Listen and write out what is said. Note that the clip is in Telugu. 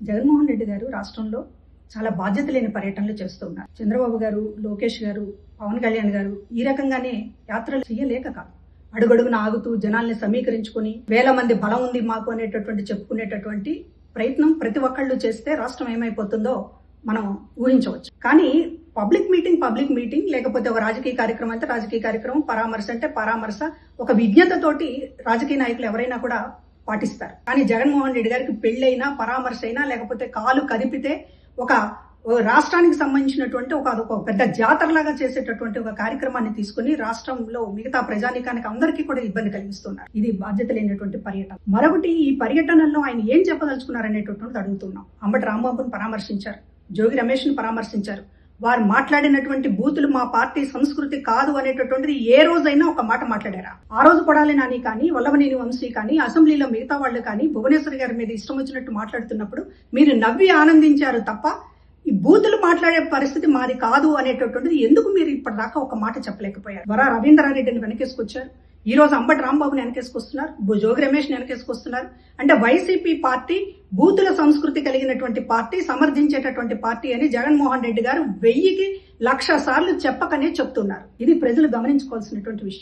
జగన్మోహన్ రెడ్డి గారు రాష్ట్రంలో చాలా బాధ్యత లేని పర్యటనలు చేస్తున్నారు. చంద్రబాబు గారు, లోకేష్ గారు, పవన్ కళ్యాణ్ గారు ఈ రకంగానే యాత్రలు చేయలేక కాదు, అడుగడుగున ఆగుతూ జనాల్ని సమీకరించుకుని వేల మంది బలం ఉంది మాకు అనేటటువంటి చెప్పుకునేటటువంటి ప్రయత్నం ప్రతి ఒక్కళ్ళు చేస్తే రాష్ట్రం ఏమైపోతుందో మనం ఊహించవచ్చు. కానీ పబ్లిక్ మీటింగ్ లేకపోతే ఒక రాజకీయ కార్యక్రమం అంటే రాజకీయ కార్యక్రమం, పరామర్శ అంటే పరామర్శ, ఒక విజ్ఞతతోటి రాజకీయ నాయకులు ఎవరైనా కూడా పాటిస్తారు. కానీ జగన్మోహన్ రెడ్డి గారికి పెళ్ళైనా, పరామర్శ అయినా, లేకపోతే కాలు కదిపితే ఒక రాష్ట్రానికి సంబంధించినటువంటి ఒక పెద్ద జాతరలాగా చేసేటటువంటి ఒక కార్యక్రమాన్ని తీసుకుని రాష్ట్రంలో మిగతా ప్రజానీకానికి అందరికీ కూడా ఇబ్బంది కలిగిస్తున్నారు. ఇది బాధ్యత లేనటువంటి పర్యటన. మరొకటి, ఈ పర్యటనలో ఆయన ఏం చెప్పదలుచుకున్నారనేటటువంటిది అడుగుతున్నాం. అంబటి రాంబాబును పరామర్శించారు, జోగి రమేష్ను పరామర్శించారు. వారు మాట్లాడినటువంటి బూతులు మా పార్టీ సంస్కృతి కాదు అనేటటువంటిది ఏ రోజైనా ఒక మాట మాట్లాడారా? ఆ రోజు కొడాలి నాని కానీ, వల్లభనేని వంశీ కానీ, అసెంబ్లీలో మిగతా వాళ్ళు కానీ భువనేశ్వర్ గారి మీద ఇష్టం వచ్చినట్టు మాట్లాడుతున్నప్పుడు మీరు నవ్వి ఆనందించారు తప్ప ఈ బూతులు మాట్లాడే పరిస్థితి మాది కాదు అనేటటువంటిది ఎందుకు మీరు ఇప్పటిదాకా ఒక మాట చెప్పలేకపోయారు? వరా రవీంద్రారెడ్డిని వెనకేసుకొచ్చారు, ఈ రోజు అంబటి రాంబాబుని వెనకేసుకొస్తున్నారు, జోగి రమేష్ని వెనకేసుకొస్తున్నారు. అంటే వైసీపీ పార్టీ బూతుల సంస్కృతి కలిగినటువంటి పార్టీ, సమర్థించేటటువంటి పార్టీ అని జగన్మోహన్ రెడ్డి గారు 1000కి 1,00,000 సార్లు చెప్పకనే చెప్తున్నారు. ఇది ప్రజలు గమనించుకోవాల్సినటువంటి విషయం.